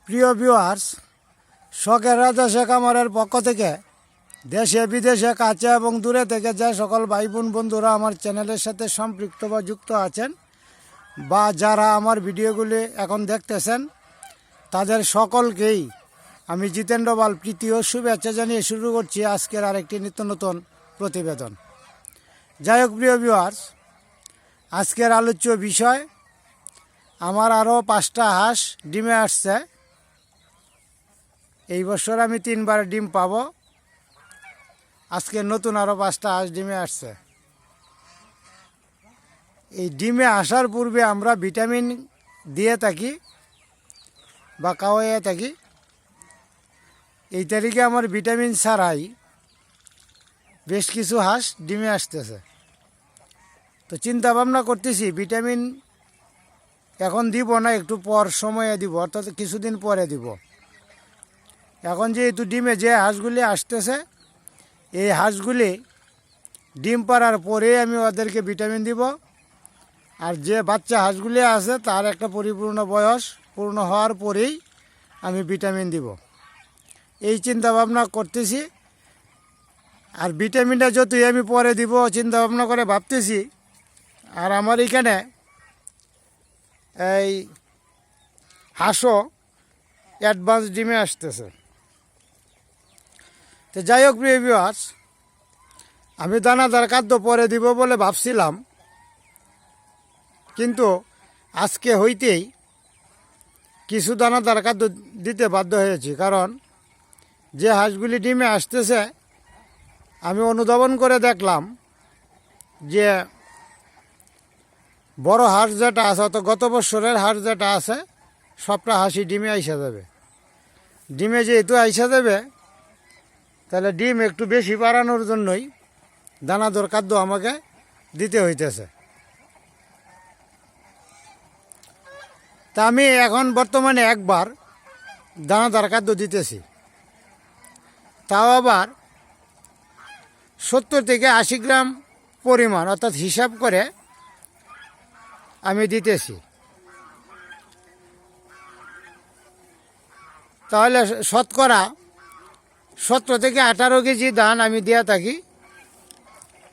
প্রিয় ভিউয়ার্স, শখের রাজা শেখ আমারের পক্ষ থেকে দেশে বিদেশে কাছে এবং দূরে থেকে যে সকল ভাই বোন বন্ধুরা আমার চ্যানেলের সাথে সম্পৃক্ত বা যুক্ত আছেন বা যারা আমার ভিডিওগুলি এখন দেখতেছেন, তাদের সকলকেই আমি জিতেন্দ্র পাল প্রীতি ও শুভেচ্ছা জানিয়ে শুরু করছি আজকের আরেকটি নিত্য নতুন প্রতিবেদন। যাই হোক প্রিয় ভিউয়ার্স, আজকের আলোচ্য বিষয়, আমার আরও 5টা হাঁস ডিমে আসছে। এই বছর আমি 3বার ডিম পাবো। আজকে নতুন আরও 5টা হাঁস ডিমে আসছে। এই ডিমে আসার পূর্বে আমরা ভিটামিন দিয়ে থাকি বা খাওয়াইয়ে থাকি। এই তারিখে আমার ভিটামিন ছাড়াই বেশ কিছু হাঁস ডিমে আসতেছে। তো চিন্তা ভাবনা করতেছি ভিটামিন এখন দিব না, একটু পর সময়ে দিব, অর্থাৎ কিছুদিন পরে দিব। এখন যেহেতু ডিমে যে হাঁসগুলি আসতেছে, এই হাঁসগুলি ডিম পাড়ার পরেই আমি ওদেরকে ভিটামিন দিব। আর যে বাচ্চা হাঁসগুলি আছে তার একটা পরিপূর্ণ বয়স পূর্ণ হওয়ার পরেই আমি ভিটামিন দিব, এই চিন্তা ভাবনা করতেছি। আর ভিটামিনটা যতই আমি পরে দিব চিন্তা ভাবনা করে ভাবতেছি। আর আমার এখানে এই হাঁসও অ্যাডভান্স ডিমে আসতেছে। তো যাই হোক প্রিয় ভিউয়ার্স, আমি দানাদার খাদ্য পরে দিব বলে ভাবছিলাম, কিন্তু আজকে হইতেই কিছু দানাদার খাদ্য দিতে বাধ্য হয়েছি। কারণ যে হাঁসগুলি ডিমে আসতেছে, আমি অনুধাবন করে দেখলাম যে বড় হাঁস যেটা আছে, অত গত বছরের হাঁস যেটা আছে, সবটা হাঁসই ডিমে আইসা যাবে। ডিমে যেহেতু আইসা যাবে, তাহলে ডিম একটু বেশি বাড়ানোর জন্যই দানাদার খাদ্য আমাকে দিতে হইতেছে। তা আমি এখন বর্তমানে একবার দানাদার খাদ্য দিতেছি, তাও আবার 70 থেকে 80 গ্রাম পরিমাণ, অর্থাৎ হিসাব করে আমি দিতেছি। তাহলে শতকরা 17 থেকে 18 কেজি ধান আমি দেওয়া থাকি।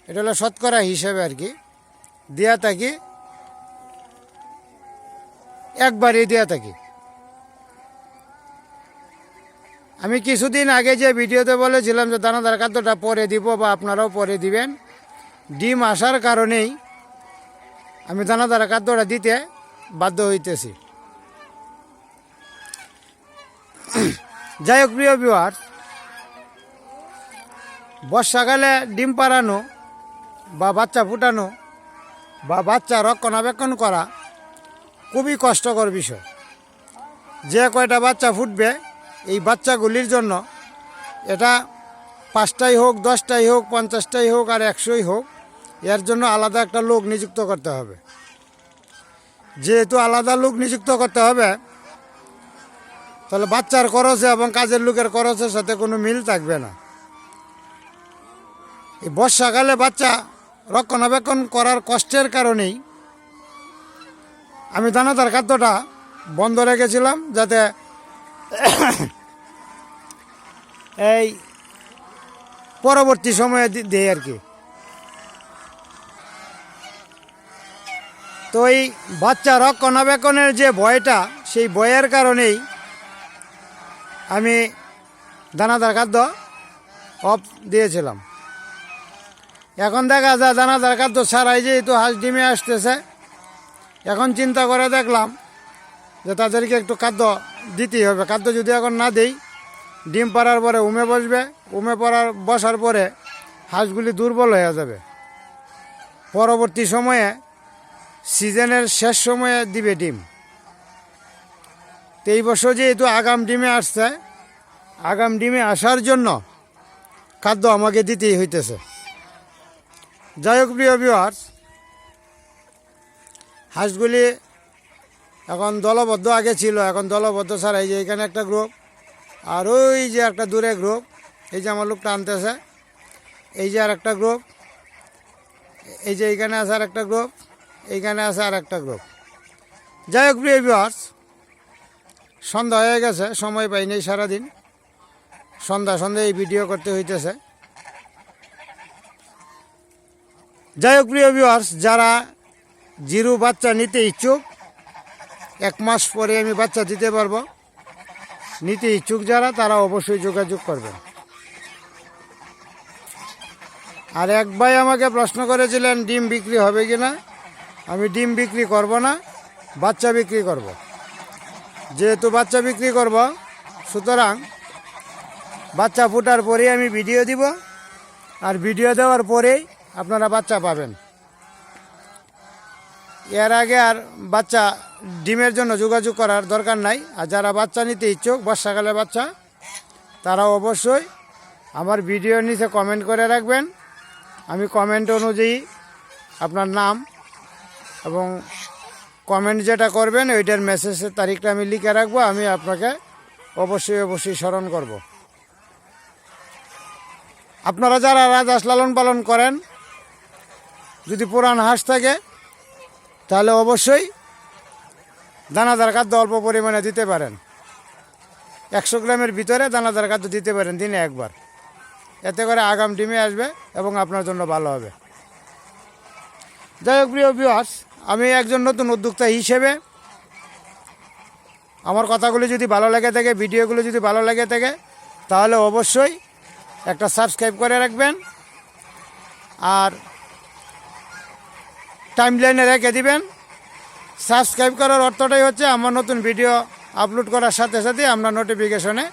এটা হলো শতকরা হিসেবে আর কি দেওয়া থাকি, একবারই দেওয়া থাকি। আমি কিছুদিন আগে যে ভিডিওতে বলেছিলাম যে দানাদার খাদ্যটা পরে দিব বা আপনারাও পরে দিবেন, ডিম আসার কারণেই আমি দানাদার খাদ্যটা দিতে বাধ্য হইতেছি। যাই হোক প্রিয় ভিউয়ার্স, বর্ষাকালে ডিম পাড়ানো বা বাচ্চা ফুটানো বা বাচ্চা রক্ষণাবেক্ষণ করা খুবই কষ্টকর বিষয়। যে কয়টা বাচ্চা ফুটবে, এই বাচ্চাগুলির জন্য এটা 5টাই হোক, 10টাই হোক, 50টাই হোক আর 100ই হোক, এর জন্য আলাদা একটা লোক নিযুক্ত করতে হবে। যেহেতু আলাদা লোক নিযুক্ত করতে হবে, তাহলে বাচ্চার খরচে এবং কাজের লোকের খরচের সাথে কোনো মিল থাকবে না। এই বর্ষাকালে বাচ্চা রক্ষণাবেক্ষণ করার কষ্টের কারণেই আমি দানাদার খাদ্যটা বন্ধ রেখেছিলাম, যাতে এই পরবর্তী সময়ে দেয় আর কি। তো এই বাচ্চা রক্ষণাবেক্ষণের যে ভয়টা, সেই ভয়ের কারণেই আমি দানাদার খাদ্য অফ দিয়েছিলাম। এখন দেখা যায় দানাদার খাদ্য ছাড়াই যেহেতু হাঁস ডিমে আসতেছে, এখন চিন্তা করে দেখলাম যে তাদেরকে একটু খাদ্য দিতেই হবে। খাদ্য যদি এখন না দেই, ডিম পাড়ার পরে উমে বসবে, বসার পরে হাঁসগুলি দুর্বল হয়ে যাবে। পরবর্তী সময়ে সিজনের শেষ সময়ে দিবে ডিম। তো এই বছর যেহেতু আগাম ডিমে আসছে, আগাম ডিমে আসার জন্য খাদ্য আমাকে দিতেই হইতেছে। যাই হোক প্রিয় ভিউয়ার্স, হাঁসগুলি এখন দলবদ্ধ আগে ছিল, এখন দলবদ্ধ ছাড়া এই যে এখানে একটা গ্রুপ, আর ওই যে একটা দূরে গ্রুপ, এই যে আমার লোকটা আনতেছে, এই যে আর একটা গ্রুপ, এই যে এইখানে আছে আর একটা গ্রুপ, এইখানে আছে আর একটা গ্রুপ। যাই হোক প্রিয় ভিউয়ার্স, সন্ধ্যা হয়ে গেছে, সময় পাইনি সারাদিন, সন্ধ্যা এই ভিডিও করতে হইতেছে। যাই হোক প্রিয় ভিউয়ার্স, যারা জিরো বাচ্চা নিতে ইচ্ছুক, 1 মাস পরে আমি বাচ্চা দিতে পারবো, নিতে ইচ্ছুক যারা, তারা অবশ্যই যোগাযোগ করবেন। আর এক ভাই আমাকে প্রশ্ন করেছিলেন ডিম বিক্রি হবে কিনা। আমি ডিম বিক্রি করব না, বাচ্চা বিক্রি করব। যেহেতু বাচ্চা বিক্রি করব, সুতরাং বাচ্চা ফুটার পরেই আমি ভিডিও দিব, আর ভিডিও দেওয়ার পরেই আপনারা বাচ্চা পাবেন। এর আগে আর বাচ্চা ডিমের জন্য যোগাযোগ করার দরকার নাই। আর যারা বাচ্চা নিতে ইচ্ছুক, বর্ষাকালে বাচ্চা, তারা অবশ্যই আমার ভিডিওর নিচে কমেন্ট করে রাখবেন। আমি কমেন্ট অনুযায়ী আপনার নাম এবং কমেন্ট যেটা করবেন ওইটার মেসেজের তারিখটা আমি লিখে রাখবো। আমি আপনাকে অবশ্যই স্মরণ করব। আপনারা যারা রাজহাঁস লালন পালন করেন, যদি পুরান হাঁস থাকে তাহলে অবশ্যই দানাদার খাদ্য অল্প পরিমাণে দিতে পারেন। 100 গ্রামের ভিতরে দানাদার খাদ্য দিতে পারেন দিনে একবার। এতে করে আগাম ডিমে আসবে এবং আপনার জন্য ভালো হবে। যাই হোক প্রিয় ভিউয়ার্স, আমি একজন নতুন উদ্যোক্তা হিসেবে আমার কথাগুলো যদি ভালো লেগে থাকে, ভিডিওগুলো যদি ভালো লেগে থাকে, তাহলে অবশ্যই একটা সাবস্ক্রাইব করে রাখবেন আর টাইমলাইনে রেখে দিবেন। সাবস্ক্রাইব করার অর্থটাই হচ্ছে আমার নতুন ভিডিও আপলোড করার সাথে সাথে আমরা নোটিফিকেশনে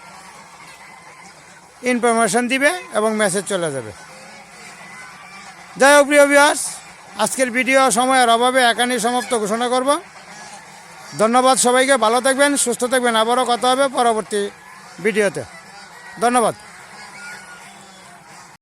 ইনফরমেশন দিবে এবং মেসেজ চলে যাবে। যাই হোক প্রিয় ভিউয়ার্স, আজকের ভিডিও সময়ের অভাবে এখানেই সমাপ্ত ঘোষণা করব। ধন্যবাদ সবাইকে, ভালো থাকবেন, সুস্থ থাকবেন। আবারও কথা হবে পরবর্তী ভিডিওতে। ধন্যবাদ।